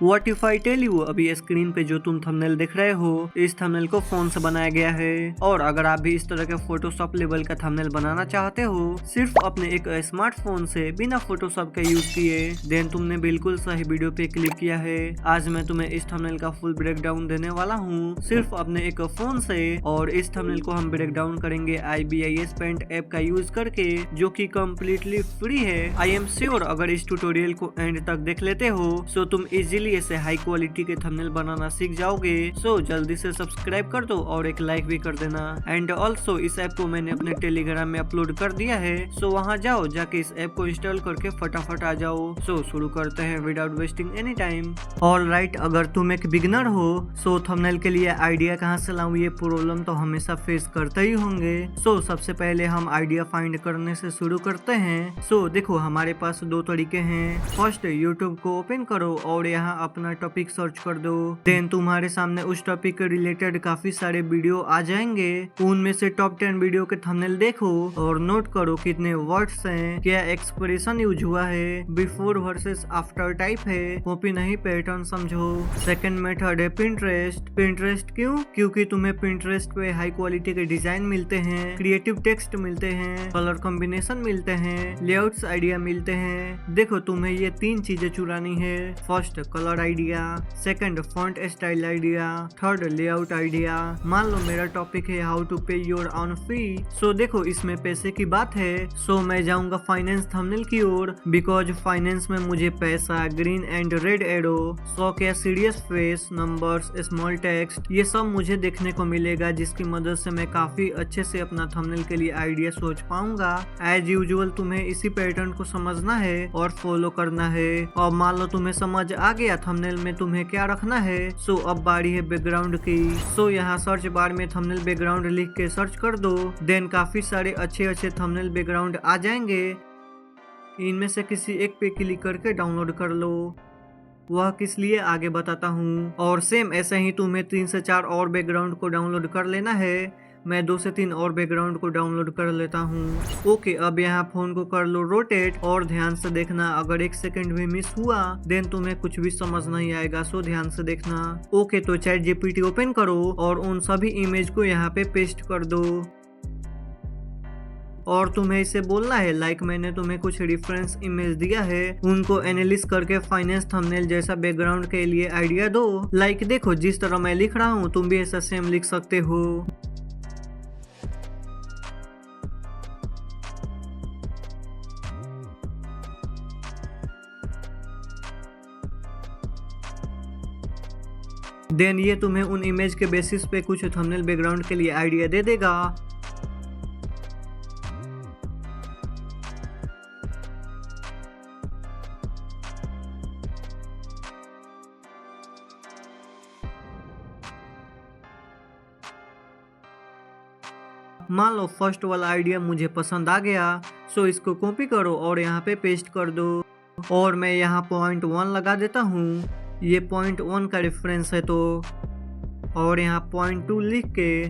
What if I tell you, अभी screen पे जो तुम थंबनेल देख रहे हो, इस थंबनेल को फोन से बनाया गया है। और अगर आप भी इस तरह के फोटोशॉप लेवल का थंबनेल बनाना चाहते हो सिर्फ अपने एक स्मार्टफोन से बिना फोटोशॉप का यूज किए, देन तुमने बिल्कुल सही वीडियो पे क्लिक किया है। आज मैं तुम्हें इस थंबनेल का फुल ब्रेकडाउन देने वाला हूँ सिर्फ अपने एक फोन से। और इस थंबनेल को हम ब्रेकडाउन करेंगे IBIS पेंट ऐप का यूज करके, जो कि कम्प्लीटली फ्री है। आई एम श्योर अगर इस ट्यूटोरियल को एंड तक देख लेते हो सो तुम इजीली ऐसे हाई क्वालिटी के थंबनेल बनाना सीख जाओगे। सो जल्दी से सब्सक्राइब कर दो और एक लाइक भी कर देना। एंड ऑल्सो इस ऐप को मैंने अपने टेलीग्राम में अपलोड कर दिया है, सो वहाँ जाओ, जाके इस ऐप को इंस्टॉल करके फटाफट आ जाओ। सो शुरू करते हैं without wasting any time. Alright, अगर तुम एक बिगनर हो सो थंबनेल के लिए आइडिया कहाँ से लाऊं, ये प्रॉब्लम तो हमेशा फेस करते ही होंगे। सो सबसे पहले हम आइडिया फाइंड करने से शुरू करते हैं। सो देखो हमारे पास दो तरीके हैं। फर्स्ट, यूट्यूब को ओपन करो और यहाँ अपना टॉपिक सर्च कर दो। देन तुम्हारे सामने उस टॉपिक के रिलेटेड काफी सारे वीडियो आ जाएंगे। उनमें से टॉप 10 वीडियो के थंबनेल देखो और नोट करो कितने वर्ड्स हैं, क्या एक्सप्रेशन यूज हुआ है, बिफोर वर्सेस आफ्टर टाइप है, कॉपी नहीं पैटर्न समझो। सेकंड मेथड है पिंटरेस्ट। पिंटरेस्ट क्यों? क्योंकि तुम्हें पिंटरेस्ट पे हाई क्वालिटी के डिजाइन मिलते हैं, क्रिएटिव टेक्स्ट मिलते हैं, कलर कॉम्बिनेशन मिलते हैं, लेआउट्स आइडिया मिलते हैं। देखो तुम्हें ये तीन चीजें चुरानी है। First colour idea, second font style idea, third layout idea. मान लो मेरा टॉपिक है हाउ टू पे योर ऑन फी। सो देखो इसमें पैसे की बात है, सो मैं जाऊंगा फाइनेंस थंबनेल की ओर, बिकॉज फाइनेंस में मुझे पैसा, ग्रीन एंड रेड एरो, सो क्या serious face, numbers, small text, ये सब मुझे देखने को मिलेगा, जिसकी मदद से मैं काफी अच्छे से अपना थंबनेल के लिए आइडिया सोच पाऊंगा। एज यूजुअल तुम्हें इसी पैटर्न को समझना है और फॉलो करना है। और मान लो तुम्हें समझ आ गया थंबनेल में तुम्हें क्या रखना है। सो अब बारी है बैकग्राउंड की। सो यहाँ सर्च बार में थंबनेल बैकग्राउंड लिख के सर्च कर दो। देन काफी सारे अच्छे थंबनेल बैकग्राउंड आ जाएंगे। इनमें से किसी एक पे क्लिक करके डाउनलोड कर लो। वह किस लिए आगे बताता हूँ। और सेम ऐसे ही तुम्हें 3 से 4 और बैकग्राउंड को डाउनलोड कर लेना है। मैं 2 से 3 और बैकग्राउंड को डाउनलोड कर लेता हूँ। ओके, अब यहाँ फोन को कर लो रोटेट और ध्यान से देखना, अगर 1 सेकंड भी मिस हुआ देन तुम्हें कुछ भी समझ नहीं आएगा, सो ध्यान से देखना। ओके, तो चैट जीपीटी ओपन करो और उन सभी इमेज को यहाँ पे पेस्ट कर दो। और तुम्हें इसे बोलना है लाइक मैंने तुम्हें कुछ रेफरेंस इमेज दिया है, उनको एनालिसिस करके फाइनेंस थंबनेल जैसा बैकग्राउंड के लिए आइडिया दो। लाइक देखो जिस तरह मैं लिख रहा हूँ तुम भी ऐसा सेम लिख सकते हो। देन ये तुम्हें उन इमेज के बेसिस पे कुछ थंबनेल बैकग्राउंड के लिए आइडिया दे देगा। मान लो फर्स्ट वाला आइडिया मुझे पसंद आ गया, सो इसको कॉपी करो और यहाँ पे पेस्ट कर दो। और मैं यहाँ पॉइंट 1 लगा देता हूँ, ये पॉइंट 1 का रेफरेंस है तो। और यहाँ पॉइंट 2 लिख के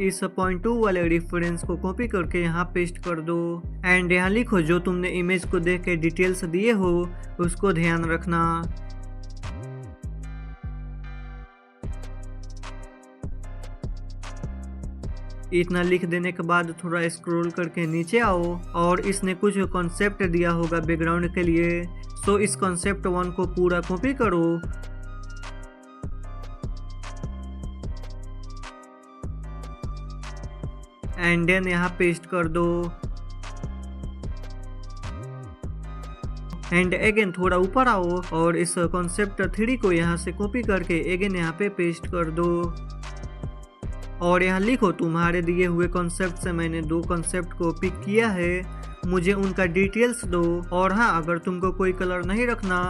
इस पॉइंट 2 वाले रेफरेंस को कॉपी करके यहाँ पेस्ट कर दो। एंड यहाँ लिखो जो तुमने इमेज को देख के डिटेल्स दिए हो उसको ध्यान रखना। इतना लिख देने के बाद थोड़ा स्क्रॉल करके नीचे आओ और इसने कुछ कॉन्सेप्ट दिया होगा बैकग्राउंड के लिए, सो इस कॉन्सेप्ट 1 को पूरा कॉपी करो। एंड देन यहाँ पेस्ट कर दो। एंड अगेन थोड़ा ऊपर आओ और इस कॉन्सेप्ट 3 को यहाँ से कॉपी करके अगेन यहाँ पे पेस्ट कर दो। और यहाँ लिखो तुम्हारे दिए हुए कॉन्सेप्ट से मैंने 2 कॉन्सेप्ट को पिक किया है, मुझे उनका डिटेल्स दो। और हाँ, अगर तुमको कोई कलर नहीं रखना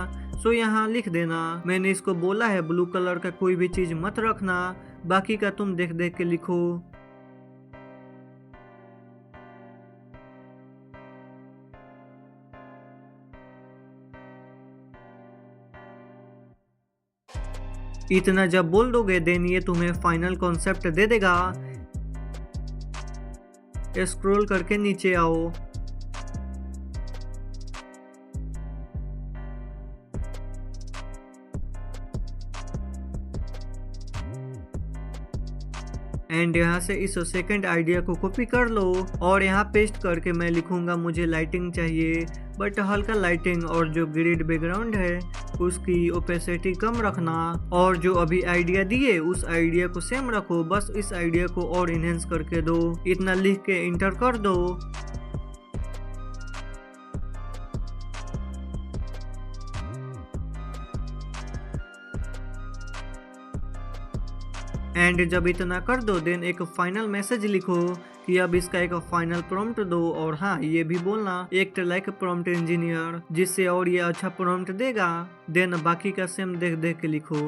सो यहाँ लिख देना, मैंने इसको बोला है ब्लू कलर का कोई भी चीज मत रखना, बाकी का तुम देख देख के लिखो। इतना जब बोल दोगे देन ये तुम्हें फाइनल कॉन्सेप्ट दे देगा। स्क्रॉल करके नीचे आओ एंड यहाँ से इस सेकंड आइडिया को कॉपी कर लो और यहाँ पेस्ट करके मैं लिखूंगा मुझे लाइटिंग चाहिए, बट हल्का लाइटिंग, और जो ग्रिड बैकग्राउंड है उसकी ओपेसिटी कम रखना, और जो अभी आइडिया दिए उस आइडिया को सेम रखो, बस इस आइडिया को और इनहेंस करके दो। इतना लिख के इंटर कर दो। एंड जब इतना कर दो देन एक फाइनल मैसेज लिखो कि अब इसका एक फाइनल प्रॉम्प्ट दो, और हाँ ये भी बोलना एक्ट लाइक प्रॉम्प्ट इंजीनियर, जिससे और ये अच्छा प्रॉम्प्ट देगा। देन बाकी का सेम देख देख के लिखो।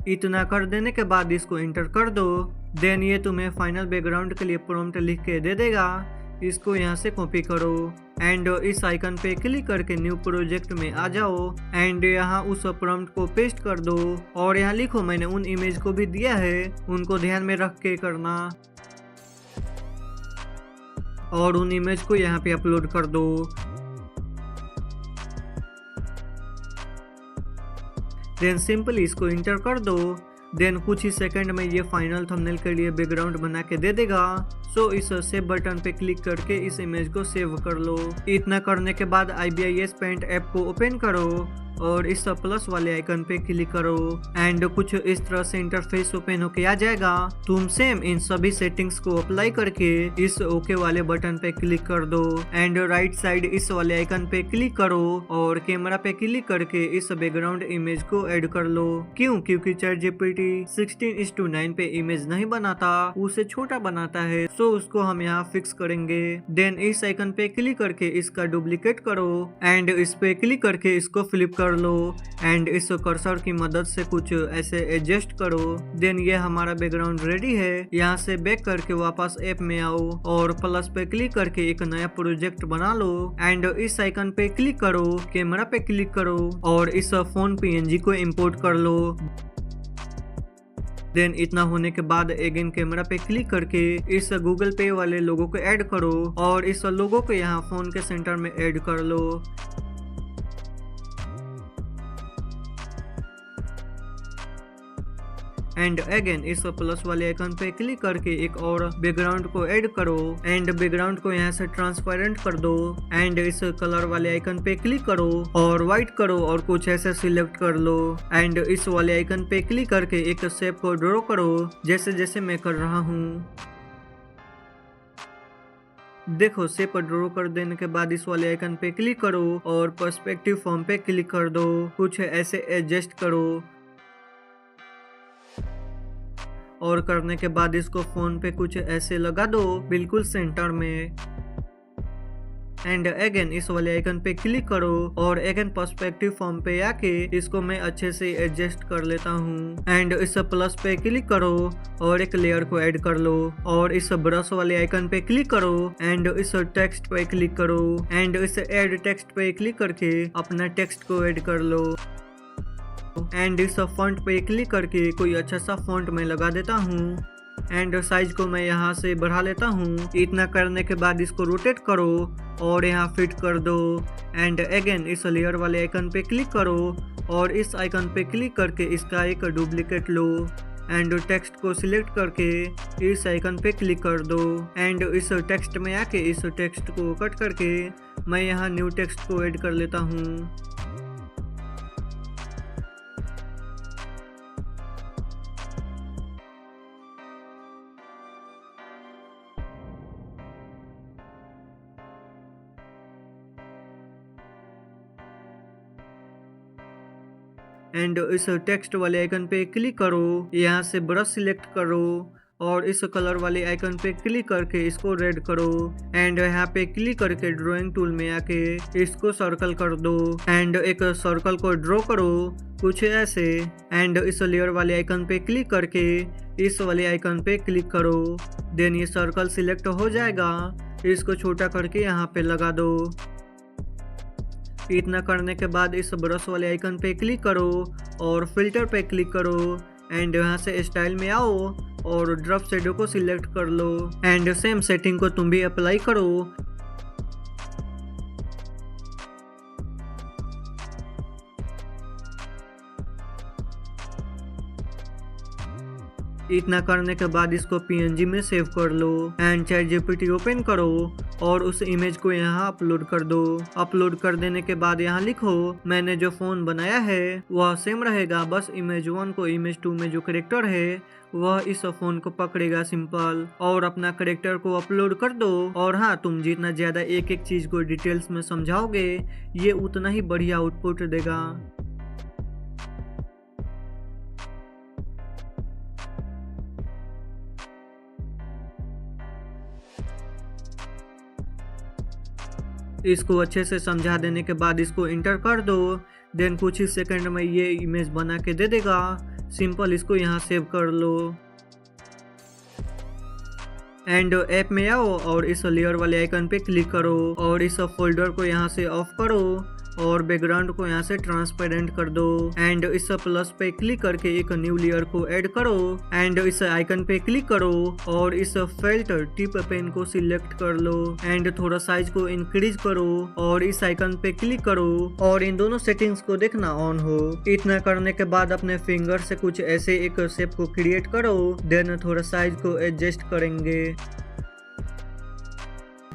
इतना कर देने के बाद इसको इंटर कर दो। देन ये तुम्हें फाइनल बैकग्राउंड के लिए प्रॉम्प्ट लिख के दे देगा। इसको यहाँ से कॉपी करो एंड इस आइकन पे क्लिक करके न्यू प्रोजेक्ट में आ जाओ एंड यहाँ उस प्रॉम्प्ट को पेस्ट कर दो और यहाँ लिखो मैंने उन इमेज को भी दिया है, उनको ध्यान में रख के करना, और उन इमेज को यहाँ पे अपलोड कर दो। देन सिंपली इसको इंटर कर दो। देन कुछ ही सेकंड में ये फाइनल थंबनेल के लिए बैकग्राउंड बना के दे देगा। सो इस सेव बटन पे क्लिक करके इस इमेज को सेव कर लो। इतना करने के बाद IBIS पेंट ऐप को ओपन करो और इस प्लस वाले आइकन पे क्लिक करो एंड कुछ इस तरह से इंटरफेस ओपन होके आ जाएगा। तुम सेम इन सभी सेटिंग्स को अप्लाई करके इस ओके वाले बटन पे क्लिक कर दो एंड राइट साइड इस वाले आइकन पे क्लिक करो और कैमरा पे क्लिक करके इस बैकग्राउंड इमेज को ऐड कर लो। क्योंकि ChatGPT 16:9 पे इमेज नहीं बनाता, उसे छोटा बनाता है, सो उसको हम यहाँ फिक्स करेंगे। देन इस आइकन पे क्लिक करके इसका डुप्लीकेट करो एंड इस पे क्लिक करके इसको फ्लिप कर लो एंड इस कर्सर की मदद से कुछ ऐसे एडजस्ट करो। देन ये हमारा बैकग्राउंड रेडी है। यहाँ से बैक करके वापस ऐप में आओ और प्लस पे क्लिक करके एक नया प्रोजेक्ट बना लो एंड इस आइकन पे क्लिक करो, कैमरा पे क्लिक करो और इस फोन PNG को इंपोर्ट कर लो। देन इतना होने के बाद अगेन कैमरा पे क्लिक करके इस गूगल पे वाले लोगो को ऐड करो और इस लोगो को यहाँ फोन के सेंटर में ऐड कर लो। एंड अगेन इस प्लस वाले आइकन पे क्लिक करके एक और बैकग्राउंड को ऐड करो एंड बैकग्राउंड को यहाँ से ट्रांसपेरेंट कर दो एंड इस कलर वाले आइकन पे क्लिक करो और व्हाइट करो और कुछ ऐसे सिलेक्ट कर लो एंड इस वाले आइकन पे क्लिक करके एक शेप को ड्रॉ करो जैसे जैसे मैं कर रहा हूँ। देखो शेप ड्रॉ कर देने के बाद इस वाले आइकन पे क्लिक करो और पर्सपेक्टिव फॉर्म पे क्लिक कर दो, कुछ ऐसे एडजस्ट करो और करने के बाद इसको फोन पे कुछ ऐसे लगा दो बिल्कुल सेंटर में एंड अगेन इस वाले आइकन पे क्लिक करो और अगेन पर्सपेक्टिव फॉर्म पे आके इसको मैं अच्छे से एडजस्ट कर लेता हूँ एंड इस प्लस पे क्लिक करो और एक लेयर को ऐड कर लो और इस ब्रश वाले आइकन पे क्लिक करो एंड इस टेक्स्ट पे क्लिक करो एंड इस ऐड टेक्स्ट पे क्लिक करके अपना टेक्स्ट को ऐड कर लो एंड इस फॉन्ट पे क्लिक करके कोई अच्छा सा फॉन्ट मैं लगा देता हूँ एंड साइज को मैं यहाँ से बढ़ा लेता हूँ। इतना करने के बाद इसको रोटेट करो और यहाँ फिट कर दो एंड अगेन इस लेयर वाले आइकन पे क्लिक करो और इस आइकन पे क्लिक करके इसका एक डुप्लीकेट लो एंड टेक्स्ट को सिलेक्ट करके इस आइकन पे क्लिक कर दो एंड इस टेक्स्ट में आके इस टेक्स्ट को कट करके मैं यहाँ न्यू टेक्स्ट को ऐड कर लेता हूँ। एंड इस टेक्स्ट वाले आइकन पे क्लिक करो, यहाँ से ब्रश सिलेक्ट करो और इस कलर वाले आइकन पे क्लिक करके इसको रेड करो एंड यहाँ पे क्लिक करके ड्राइंग टूल में आके इसको सर्कल कर दो एंड एक सर्कल को ड्रॉ करो कुछ ऐसे एंड इस लेयर वाले आइकन पे क्लिक करके इस वाले आइकन पे क्लिक करो। देन ये सर्कल सिलेक्ट हो जाएगा, इसको छोटा करके यहाँ पे लगा दो। इतना करने के बाद इस ब्रश वाले आइकन पे क्लिक करो और फिल्टर पे क्लिक करो एंड यहाँ से स्टाइल में आओ और ड्रॉप शैडो को सिलेक्ट कर लो एंड सेम सेटिंग को तुम भी अप्लाई करो इतना करने के बाद इसको PNG में सेव कर लो एंड ChatGPT ओपन करो और उस इमेज को यहाँ अपलोड कर दो। अपलोड कर देने के बाद यहाँ लिखो मैंने जो फोन बनाया है वह सेम रहेगा, बस इमेज 1 को इमेज 2 में जो करेक्टर है वह इस फोन को पकड़ेगा सिंपल, और अपना करेक्टर को अपलोड कर दो। और हाँ, तुम जितना ज्यादा एक एक चीज को डिटेल्स में समझाओगे ये उतना ही बढ़िया आउटपुट देगा। इसको अच्छे से समझा देने के बाद इसको इंटर कर दो। देन कुछ ही सेकंड में ये इमेज बना के दे देगा। सिंपल इसको यहाँ सेव कर लो एंड ऐप में आओ और इस लेयर वाले आइकन पे क्लिक करो और इस फोल्डर को यहाँ से ऑफ करो और बैकग्राउंड को यहाँ से ट्रांसपेरेंट कर दो एंड इस प्लस पे क्लिक करके एक न्यू लेयर को ऐड करो एंड इस आइकन पे क्लिक करो और इस फिल्टर टिप पेन को सिलेक्ट कर लो एंड थोड़ा साइज को इंक्रीज करो और इस आइकन पे क्लिक करो और इन दोनों सेटिंग्स को देखना ऑन हो। इतना करने के बाद अपने फिंगर से कुछ ऐसे एक शेप को क्रिएट करो, देन थोड़ा साइज को एडजस्ट करेंगे।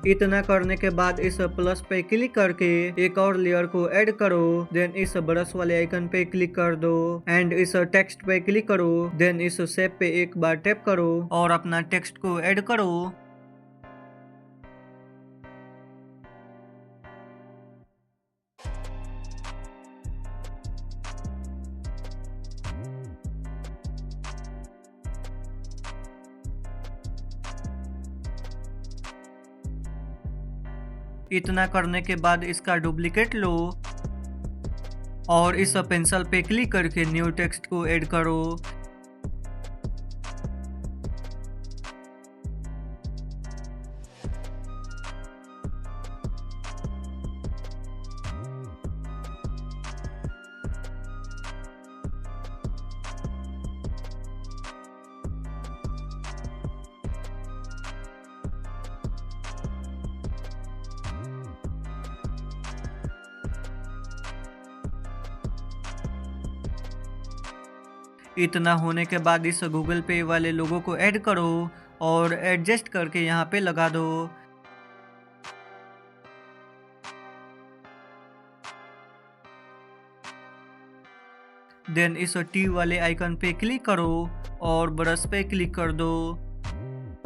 इतना करने के बाद इस प्लस पे क्लिक करके एक और लेयर को ऐड करो, देन इस ब्रश वाले आइकन पे क्लिक कर दो एंड इस टेक्स्ट पे क्लिक करो, देन इस शेप पे एक बार टैप करो और अपना टेक्स्ट को ऐड करो। इतना करने के बाद इसका डुप्लीकेट लो और इस पेंसिल पे क्लिक करके न्यू टेक्स्ट को ऐड करो। इतना होने के बाद इस गूगल पे वाले लोगों को ऐड करो और एडजस्ट करके यहाँ पे लगा दो। देन इस टी वाले आइकन पे क्लिक करो और ब्रश पे क्लिक कर दो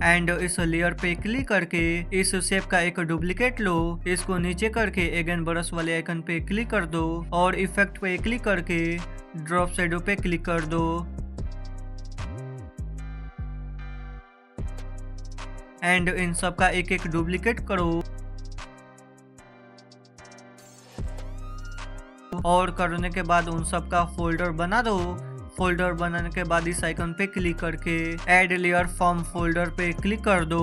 एंड इस लेयर पे क्लिक करके इस शेप का एक डुप्लीकेट लो, इसको नीचे करके अगेन ब्रश वाले आइकन पे क्लिक कर दो और इफेक्ट पे क्लिक करके ड्रॉप शैडो पे क्लिक कर दो एंड इन सब का एक एक डुप्लीकेट करो और करने के बाद उन सब का फोल्डर बना दो। फोल्डर बनाने के बाद इस आइकन पे क्लिक करके ऐड लेयर फ्रॉम फोल्डर पे क्लिक कर दो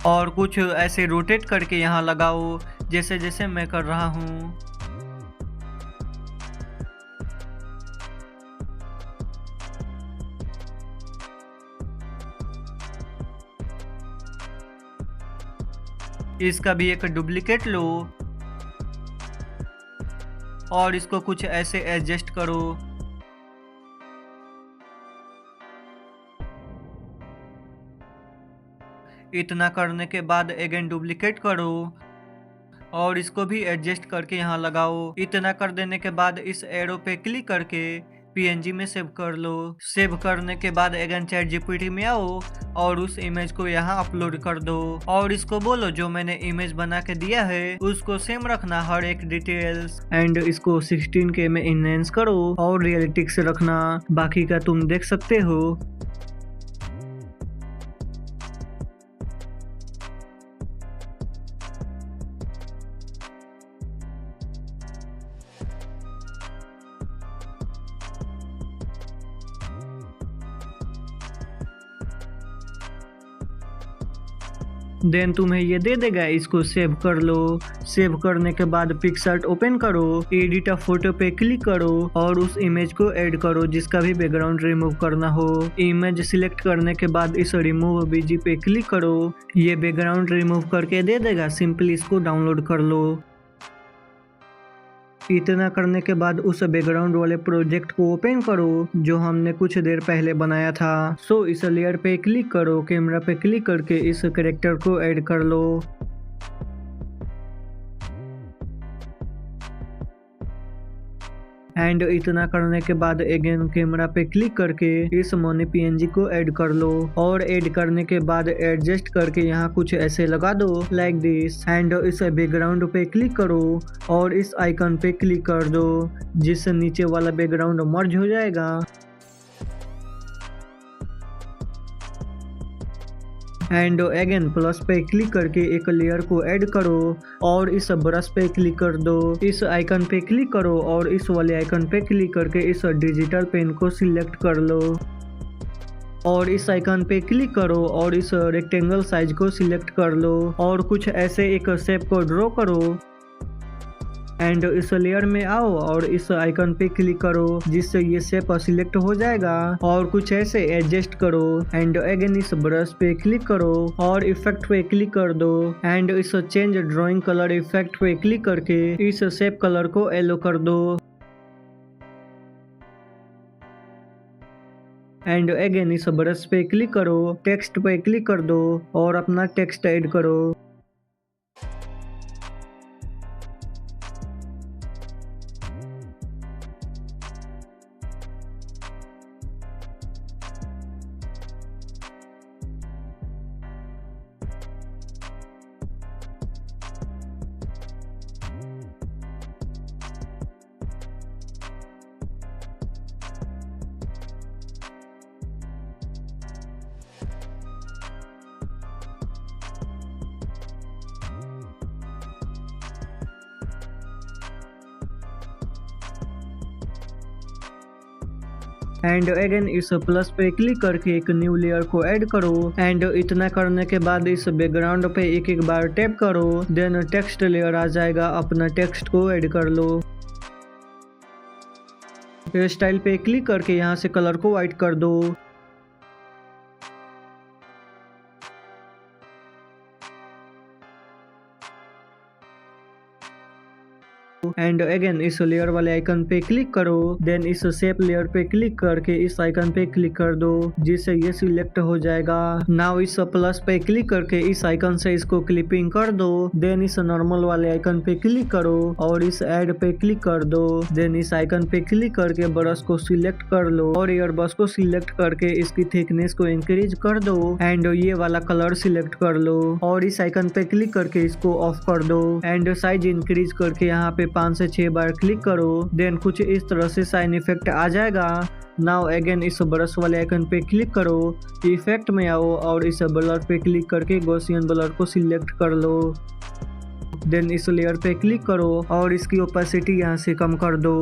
और कुछ ऐसे रोटेट करके यहाँ लगाओ जैसे जैसे मैं कर रहा हूँ। इसका भी एक डुप्लीकेट लो और इसको कुछ ऐसे एडजस्ट करो। इतना करने के बाद अगेन डुप्लीकेट करो और इसको भी एडजस्ट करके यहाँ लगाओ। इतना कर देने के बाद इस एरो पे क्लिक करके PNG में सेव कर लो। सेव करने के बाद अगेन ChatGPT में आओ और उस इमेज को यहाँ अपलोड कर दो और इसको बोलो जो मैंने इमेज बना के दिया है उसको सेम रखना हर एक डिटेल्स एंड इसको 16K में इनहेंस करो और रियलिस्टिक से रखना, बाकी का तुम देख सकते हो। देन तुम्हें ये दे देगा, इसको सेव कर लो। सेव करने के बाद पिक्सआर्ट ओपन करो, एडिट अ फोटो पे क्लिक करो और उस इमेज को ऐड करो जिसका भी बैकग्राउंड रिमूव करना हो। इमेज सिलेक्ट करने के बाद इस रिमूव बीजी पे क्लिक करो, ये बैकग्राउंड रिमूव करके दे देगा। सिंपली इसको डाउनलोड कर लो। इतना करने के बाद उस बैकग्राउंड वाले प्रोजेक्ट को ओपन करो जो हमने कुछ देर पहले बनाया था। सो इस लेयर पे क्लिक करो, कैमरा पे क्लिक करके इस कैरेक्टर को ऐड कर लो। एंड इतना करने के बाद अगेन कैमरा पे क्लिक करके इस मनी पीएनजी को ऐड कर लो और ऐड करने के बाद एडजस्ट करके यहाँ कुछ ऐसे लगा दो लाइक दिस। एंड इस बैकग्राउंड पे क्लिक करो और इस आइकन पे क्लिक कर दो जिससे नीचे वाला बैकग्राउंड मर्ज हो जाएगा। एंड अगेन प्लस पे क्लिक करके एक लेयर को ऐड करो और इस ब्रश पे क्लिक कर दो। इस आइकन पे क्लिक करो और इस वाले आइकन पे क्लिक करके इस डिजिटल पेन को सिलेक्ट कर लो और इस आइकन पे क्लिक करो और इस रेक्टेंगल साइज को सिलेक्ट कर लो और कुछ ऐसे एक शेप को ड्रॉ करो। एंड इस लेयर में आओ और इस आइकन पे क्लिक करो जिससे ये शेप सिलेक्ट हो जाएगा और कुछ ऐसे एडजस्ट करो। एंड अगेन इस ब्रश पे क्लिक करो और इफेक्ट पे क्लिक कर दो एंड इस चेंज ड्राइंग कलर इफेक्ट पे क्लिक करके इस शेप कलर को येलो कर दो। एंड अगेन इस ब्रश पे क्लिक करो, टेक्स्ट पे क्लिक कर दो और अपना टेक्स्ट ऐड करो। एंड अगेन इस प्लस पे क्लिक करके एक न्यू लेयर को ऐड करो। एंड इतना करने के बाद इस बैकग्राउंड पे एक एक बार टैप करो, देन टेक्स्ट लेयर आ जाएगा, अपना टेक्स्ट को ऐड कर लो। हेयर स्टाइल पे क्लिक करके यहाँ से कलर को व्हाइट कर दो। एंड अगेन इस लेयर वाले आइकन पे क्लिक करो, देन इस शेप लेयर पे क्लिक करके इस आइकन पे क्लिक कर दो जिससे ये सिलेक्ट हो जाएगा। नाउ इस प्लस पे क्लिक करके इस आइकन से इसको क्लिपिंग कर दो, देन इस नॉर्मल वाले आइकन पे क्लिक करो और इस ऐड पे क्लिक कर दो, देन इस आइकन पे क्लिक करके ब्रश को सिलेक्ट कर लो और ईयर ब्रश को सिलेक्ट करके इसकी थिकनेस को इंक्रीज कर दो एंड ये वाला कलर सिलेक्ट कर लो और इस आइकन पे क्लिक करके इसको ऑफ कर दो एंड साइज इंक्रीज करके यहाँ पे 5 से 6 बार क्लिक करो, देन कुछ इस तरह से साइन इफेक्ट आ जाएगा। नाउ अगेन इस ब्रश वाले आइकन पे क्लिक करो, इफेक्ट में आओ और इस ब्लर पे क्लिक करके गॉसियन ब्लर को सिलेक्ट कर लो, देन इस लेयर पे क्लिक करो और इसकी ओपेसिटी यहाँ से कम कर दो।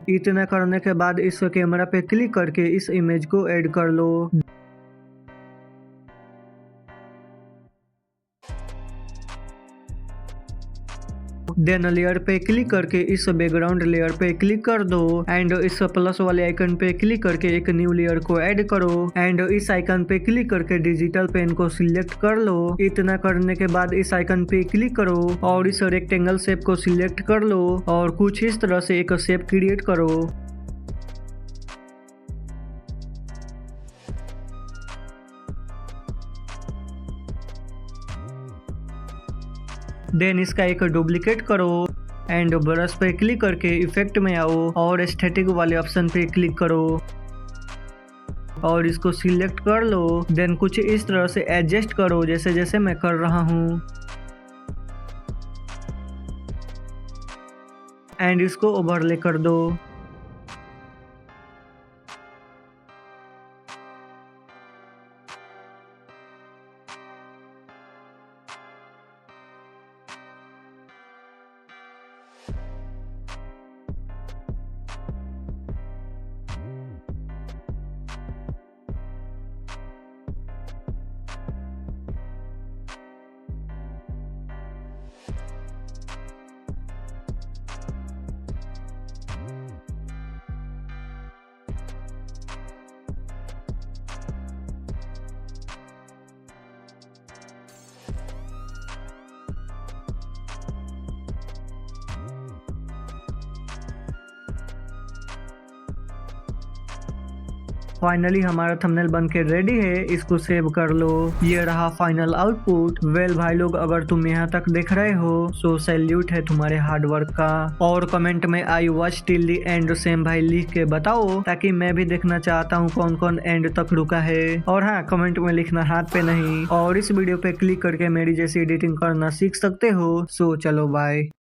इतना करने के बाद इस कैमरा पे क्लिक करके इस इमेज को ऐड कर लो। देन लेयर पे क्लिक करके इस बैकग्राउंड लेयर पे क्लिक कर दो एंड इस प्लस वाले आइकन पे क्लिक करके एक न्यू लेयर को ऐड करो एंड इस आइकन पे क्लिक करके डिजिटल पेन को सिलेक्ट कर लो। इतना करने के बाद इस आइकन पे क्लिक करो और इस रेक्टेंगल शेप को सिलेक्ट कर लो और कुछ इस तरह से एक शेप क्रिएट करो। देन इसका एक डुप्लीकेट करो एंड ब्रश पे क्लिक करके इफेक्ट में आओ और एस्थेटिक वाले ऑप्शन पे क्लिक करो और इसको सिलेक्ट कर लो, देन कुछ इस तरह से एडजस्ट करो जैसे जैसे मैं कर रहा हूँ एंड इसको ओवरले कर दो। फाइनली हमारा थंबनेल बन के रेडी है, इसको सेव कर लो। ये रहा फाइनल आउटपुट। वेल भाई लोग, अगर तुम यहाँ तक देख रहे हो सो सैल्यूट है तुम्हारे हार्डवर्क का। और कमेंट में I watch till the and same भाई लिख के बताओ, ताकि मैं भी देखना चाहता हूँ कौन कौन एंड तक रुका है। और हाँ, कमेंट में लिखना हाथ पे नहीं। और इस वीडियो पे क्लिक करके मेरी जैसी एडिटिंग करना सीख सकते हो। सो चलो बाय।